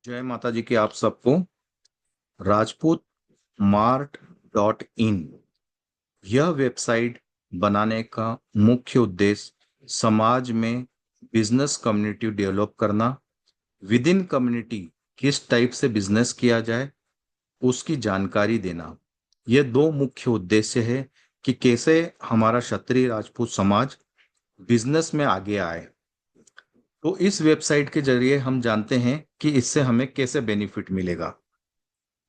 जय माता जी की आप सबको। राजपूत मार्ट डॉट इन यह वेबसाइट बनाने का मुख्य उद्देश्य समाज में बिजनेस कम्युनिटी डेवलप करना, विद इन कम्युनिटी किस टाइप से बिजनेस किया जाए उसकी जानकारी देना। ये दो मुख्य उद्देश्य है कि कैसे हमारा क्षत्रिय राजपूत समाज बिजनेस में आगे आए। तो इस वेबसाइट के जरिए हम जानते हैं कि इससे हमें कैसे बेनिफिट मिलेगा।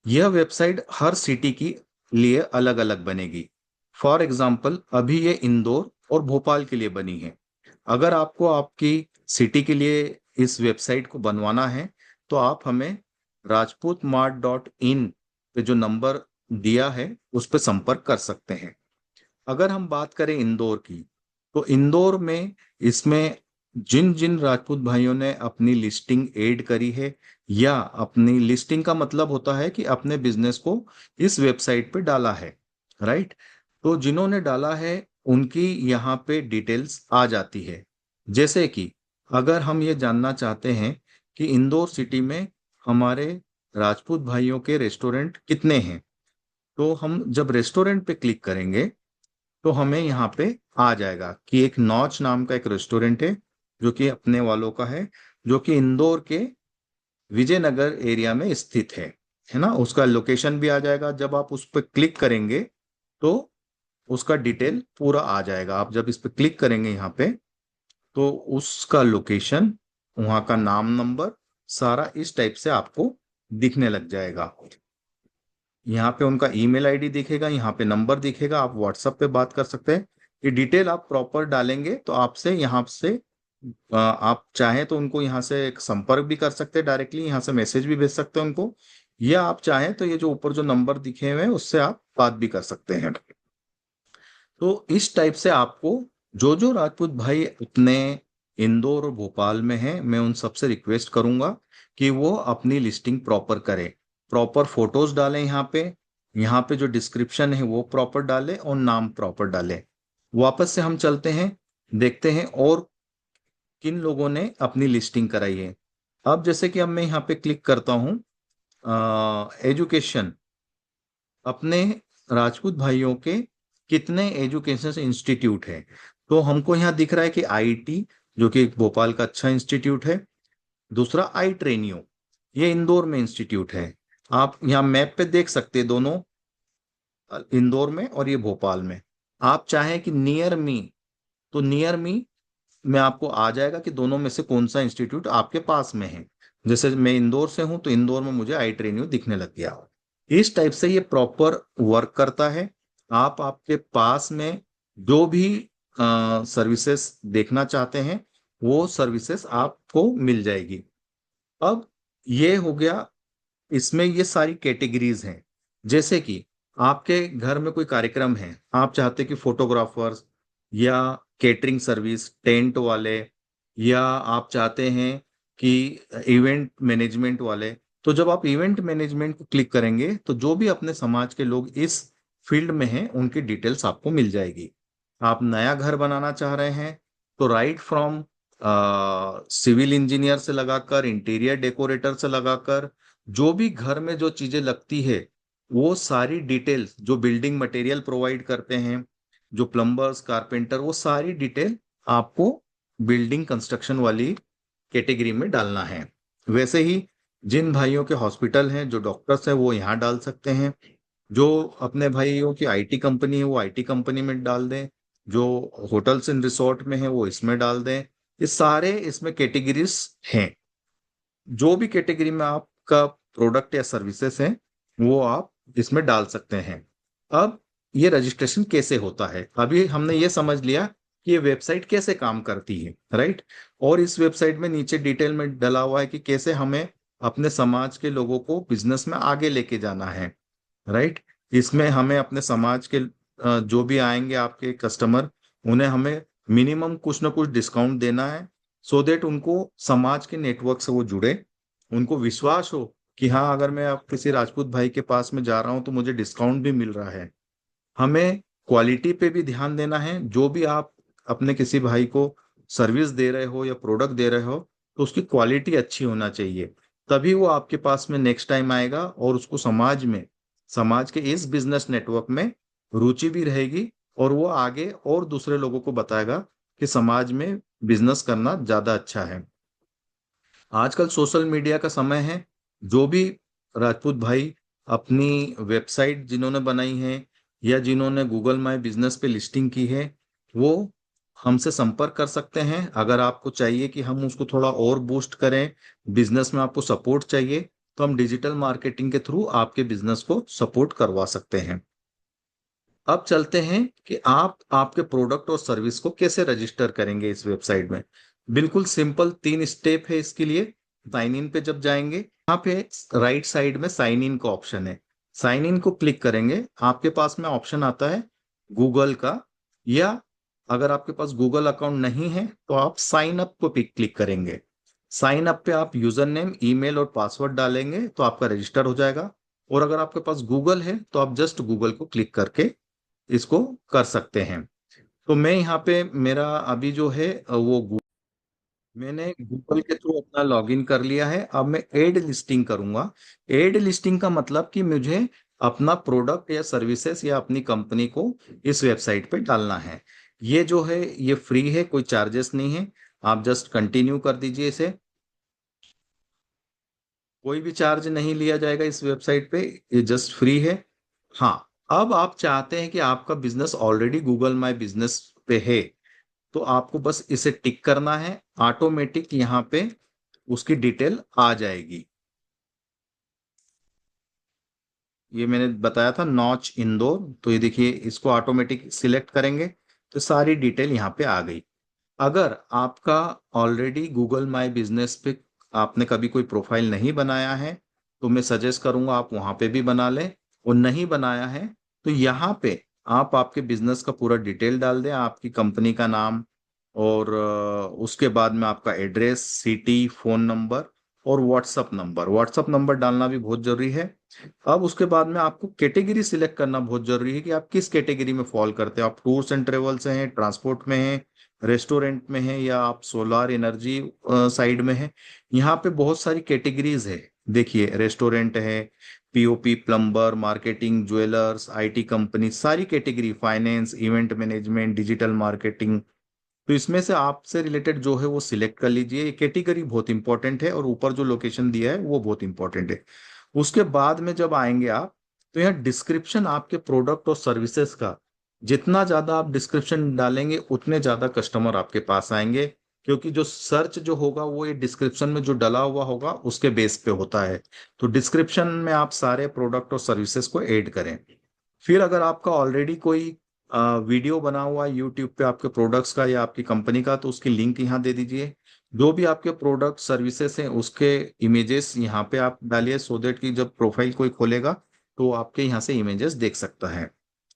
यह वेबसाइट हर सिटी की लिए अलग अलग बनेगी। फॉर एग्जाम्पल अभी ये इंदौर और भोपाल के लिए बनी है। अगर आपको आपकी सिटी के लिए इस वेबसाइट को बनवाना है तो आप हमें rajputmart.in पे जो नंबर दिया है उस पर संपर्क कर सकते हैं। अगर हम बात करें इंदौर की, तो इंदौर में इसमें जिन जिन राजपूत भाइयों ने अपनी लिस्टिंग ऐड करी है, या अपनी लिस्टिंग का मतलब होता है कि अपने बिजनेस को इस वेबसाइट पे डाला है, राइट। तो जिन्होंने डाला है उनकी यहाँ पे डिटेल्स आ जाती है। जैसे कि अगर हम ये जानना चाहते हैं कि इंदौर सिटी में हमारे राजपूत भाइयों के रेस्टोरेंट कितने हैं, तो हम जब रेस्टोरेंट पे क्लिक करेंगे तो हमें यहाँ पे आ जाएगा कि एक नॉच नाम का एक रेस्टोरेंट है जो कि अपने वालों का है, जो कि इंदौर के विजयनगर एरिया में स्थित है ना। उसका लोकेशन भी आ जाएगा। जब आप उस पर क्लिक करेंगे तो उसका डिटेल पूरा आ जाएगा। आप जब इस पर क्लिक करेंगे यहाँ पे तो उसका लोकेशन, वहाँ का नाम, नंबर, सारा इस टाइप से आपको दिखने लग जाएगा। यहाँ पे उनका ईमेल आईडी दिखेगा, यहाँ पे नंबर दिखेगा, आप व्हाट्सएप पे बात कर सकते हैं। ये डिटेल आप प्रॉपर डालेंगे तो आपसे यहाँ से आप चाहें तो उनको यहाँ से एक संपर्क भी कर सकते हैं, डायरेक्टली यहाँ से मैसेज भी भेज सकते हैं उनको, या आप चाहें तो ये जो ऊपर जो नंबर दिखे हुए हैं उससे आप बात भी कर सकते हैं। तो इस टाइप से आपको जो जो राजपूत भाई अपने इंदौर और भोपाल में हैं, मैं उन सबसे रिक्वेस्ट करूंगा कि वो अपनी लिस्टिंग प्रॉपर करें, प्रॉपर फोटोज डालें यहाँ पे जो डिस्क्रिप्शन है वो प्रॉपर डालें और नाम प्रॉपर डालें। वापस से हम चलते हैं, देखते हैं और किन लोगों ने अपनी लिस्टिंग कराई है। अब जैसे कि अब मैं यहाँ पे क्लिक करता हूँ एजुकेशन, अपने राजपूत भाइयों के कितने एजुकेशन इंस्टीट्यूट है। तो हमको यहाँ दिख रहा है कि आईटी, जो कि एक भोपाल का अच्छा इंस्टीट्यूट है। दूसरा आई ट्रेनियो, ये इंदौर में इंस्टीट्यूट है। आप यहाँ मैप पे देख सकते हैं दोनों, इंदौर में और ये भोपाल में। आप चाहें कि नियर मी, तो नियर मी में आपको आ जाएगा कि दोनों में से कौन सा इंस्टीट्यूट आपके पास में है। जैसे मैं इंदौर से हूं तो इंदौर में मुझे आई ट्रेनियो दिखने लग गया। इस टाइप से ये प्रॉपर वर्क करता है। आप आपके पास में जो भी सर्विसेज देखना चाहते हैं वो सर्विसेज आपको मिल जाएगी। अब ये हो गया, इसमें ये सारी कैटेगरीज हैं। जैसे कि आपके घर में कोई कार्यक्रम है, आप चाहते हैं कि फोटोग्राफर्स, या केटरिंग सर्विस, टेंट वाले, या आप चाहते हैं कि इवेंट मैनेजमेंट वाले। तो जब आप इवेंट मैनेजमेंट को क्लिक करेंगे तो जो भी अपने समाज के लोग इस फील्ड में हैं उनकी डिटेल्स आपको मिल जाएगी। आप नया घर बनाना चाह रहे हैं तो राइट फ्रॉम सिविल इंजीनियर से लगाकर इंटीरियर डेकोरेटर से लगाकर जो भी घर में जो चीजें लगती है वो सारी डिटेल्स, जो बिल्डिंग मटेरियल प्रोवाइड करते हैं, जो प्लम्बर्स, कारपेंटर, वो सारी डिटेल आपको बिल्डिंग कंस्ट्रक्शन वाली कैटेगरी में डालना है। वैसे ही जिन भाइयों के हॉस्पिटल हैं, जो डॉक्टर्स हैं, वो यहाँ डाल सकते हैं। जो अपने भाइयों की आईटी कंपनी है वो आईटी कंपनी में डाल दें। जो होटल्स एंड रिसोर्ट में है वो इसमें डाल दें। ये सारे इसमें कैटेगरीज हैं। जो भी कैटेगरी में आपका प्रोडक्ट या सर्विसेज हैं वो आप इसमें डाल सकते हैं। अब ये रजिस्ट्रेशन कैसे होता है, अभी हमने ये समझ लिया कि ये वेबसाइट कैसे काम करती है, राइट। और इस वेबसाइट में नीचे डिटेल में डला हुआ है कि कैसे हमें अपने समाज के लोगों को बिजनेस में आगे लेके जाना है, राइट। इसमें हमें अपने समाज के जो भी आएंगे आपके कस्टमर, उन्हें हमें मिनिमम कुछ ना कुछ डिस्काउंट देना है, सो देट उनको समाज के नेटवर्क से वो जुड़े, उनको विश्वास हो कि हाँ अगर मैं अब किसी राजपूत भाई के पास में जा रहा हूँ तो मुझे डिस्काउंट भी मिल रहा है। हमें क्वालिटी पे भी ध्यान देना है। जो भी आप अपने किसी भाई को सर्विस दे रहे हो या प्रोडक्ट दे रहे हो तो उसकी क्वालिटी अच्छी होना चाहिए। तभी वो आपके पास में नेक्स्ट टाइम आएगा और उसको समाज के इस बिजनेस नेटवर्क में रुचि भी रहेगी, और वो आगे और दूसरे लोगों को बताएगा कि समाज में बिजनेस करना ज्यादा अच्छा है। आजकल सोशल मीडिया का समय है। जो भी राजपूत भाई अपनी वेबसाइट जिन्होंने बनाई है या जिन्होंने गूगल माई बिजनेस पे लिस्टिंग की है, वो हमसे संपर्क कर सकते हैं। अगर आपको चाहिए कि हम उसको थोड़ा और बूस्ट करें, बिजनेस में आपको सपोर्ट चाहिए, तो हम डिजिटल मार्केटिंग के थ्रू आपके बिजनेस को सपोर्ट करवा सकते हैं। अब चलते हैं कि आप आपके प्रोडक्ट और सर्विस को कैसे रजिस्टर करेंगे इस वेबसाइट में। बिल्कुल सिंपल 3 स्टेप है इसके लिए। साइन इन पे जब जाएंगे, यहाँ पे राइट साइड में साइन इन का ऑप्शन है। साइन इन को क्लिक करेंगे, आपके पास में ऑप्शन आता है गूगल का, या अगर आपके पास गूगल अकाउंट नहीं है तो आप साइन अप को क्लिक करेंगे। साइन अप पे आप यूजर नेम, ईमेल और पासवर्ड डालेंगे तो आपका रजिस्टर हो जाएगा। और अगर आपके पास गूगल है तो आप जस्ट गूगल को क्लिक करके इसको कर सकते हैं। तो मैं यहाँ पे मेरा अभी जो है मैंने गूगल के थ्रू अपना लॉगिन कर लिया है। अब मैं एड लिस्टिंग करूंगा। एड लिस्टिंग का मतलब कि मुझे अपना प्रोडक्ट या सर्विसेज या अपनी कंपनी को इस वेबसाइट पे डालना है। ये जो है ये फ्री है, कोई चार्जेस नहीं है। आप जस्ट कंटिन्यू कर दीजिए इसे। कोई भी चार्ज नहीं लिया जाएगा इस वेबसाइट पे, ये जस्ट फ्री है। हाँ, अब आप चाहते हैं कि आपका business already Google my business पे है, तो आपको बस इसे टिक करना है। ऑटोमेटिक यहाँ पे उसकी डिटेल आ जाएगी। ये मैंने बताया था नॉच इंदौर, तो ये देखिए इसको ऑटोमेटिक सिलेक्ट करेंगे तो सारी डिटेल यहाँ पे आ गई। अगर आपका ऑलरेडी गूगल माई बिजनेस पे आपने कभी कोई प्रोफाइल नहीं बनाया है, तो मैं सजेस्ट करूंगा आप वहां पे भी बना लें। और नहीं बनाया है तो यहाँ पे आप आपके बिजनेस का पूरा डिटेल डाल दें, आपकी कंपनी का नाम, और उसके बाद में आपका एड्रेस, सिटी, फोन नंबर और व्हाट्सअप नंबर डालना भी बहुत जरूरी है। अब उसके बाद में आपको कैटेगरी सिलेक्ट करना बहुत जरूरी है कि आप किस कैटेगरी में फॉल करते हो। आप टूर्स एंड ट्रेवल से हैं, ट्रांसपोर्ट में हैं, रेस्टोरेंट में हैं, या आप सोलार एनर्जी साइड में हैं। यहाँ पे बहुत सारी कैटेगरीज है। देखिए रेस्टोरेंट है, POP, plumber, marketing, jewellers, IT company, सारी category, finance, event management, digital marketing. तो इसमें से आपसे रिलेटेड जो है वो सिलेक्ट कर लीजिए। ये कैटेगरी बहुत इंपॉर्टेंट है और ऊपर जो लोकेशन दिया है वो बहुत इंपॉर्टेंट है। उसके बाद में जब आएंगे आप, तो यहाँ डिस्क्रिप्शन आपके प्रोडक्ट और सर्विसेज का जितना ज्यादा आप डिस्क्रिप्शन डालेंगे उतने ज्यादा कस्टमर आपके पास आएंगे, क्योंकि जो सर्च जो होगा वो ये डिस्क्रिप्शन में जो डला हुआ होगा उसके बेस पे होता है। तो डिस्क्रिप्शन में आप सारे प्रोडक्ट और सर्विसेज को ऐड करें। फिर अगर आपका ऑलरेडी कोई वीडियो बना हुआ है यूट्यूब पे आपके प्रोडक्ट्स का या आपकी कंपनी का, तो उसकी लिंक यहाँ दे दीजिए। जो भी आपके प्रोडक्ट सर्विसेज हैं उसके इमेजेस यहाँ पे आप डालिए, सो दैट कि जब प्रोफाइल कोई खोलेगा तो आपके यहाँ से इमेजेस देख सकता है।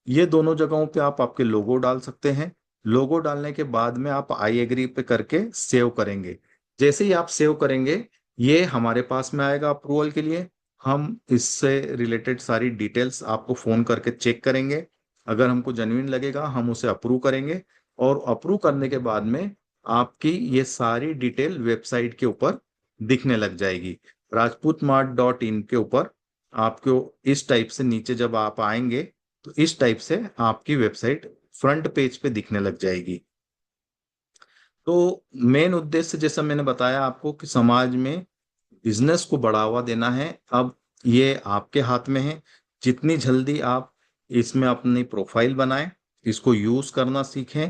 ये दोनों जगहों पे आप आपके लोगो डाल सकते हैं। लोगो डालने के बाद में आप आई एग्री पे करके सेव करेंगे। जैसे ही आप सेव करेंगे, ये हमारे पास में आएगा अप्रूवल के लिए। हम इससे रिलेटेड सारी डिटेल्स आपको फोन करके चेक करेंगे। अगर हमको जेन्युइन लगेगा हम उसे अप्रूव करेंगे, और अप्रूव करने के बाद में आपकी ये सारी डिटेल वेबसाइट के ऊपर दिखने लग जाएगी। rajputmart.in के ऊपर आपको इस टाइप से नीचे जब आप आएंगे तो इस टाइप से आपकी वेबसाइट फ्रंट पेज पे दिखने लग जाएगी। तो मेन उद्देश्य जैसा मैंने बताया आपको कि समाज में बिजनेस को बढ़ावा देना है। अब ये आपके हाथ में है। जितनी जल्दी आप इसमें अपनी प्रोफाइल बनाएं, इसको यूज करना सीखें,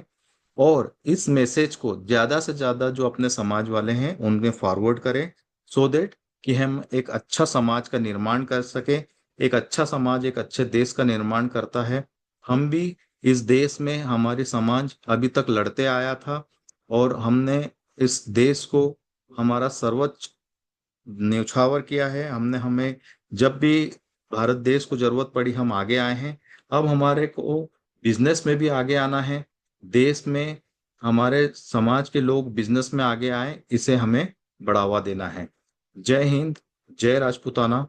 और इस मैसेज को ज्यादा से ज्यादा जो अपने समाज वाले हैं उनमें फॉरवर्ड करें, सो देट कि हम एक अच्छा समाज का निर्माण कर सके। एक अच्छा समाज एक अच्छे देश का निर्माण करता है। हम भी इस देश में, हमारे समाज अभी तक लड़ते आया था, और हमने इस देश को हमारा सर्वोच्च न्यौछावर किया है। हमने हमें जब भी भारत देश को जरूरत पड़ी हम आगे आए हैं। अब हमारे को बिजनेस में भी आगे आना है। देश में हमारे समाज के लोग बिजनेस में आगे आए, इसे हमें बढ़ावा देना है। जय हिंद, जय राजपूताना।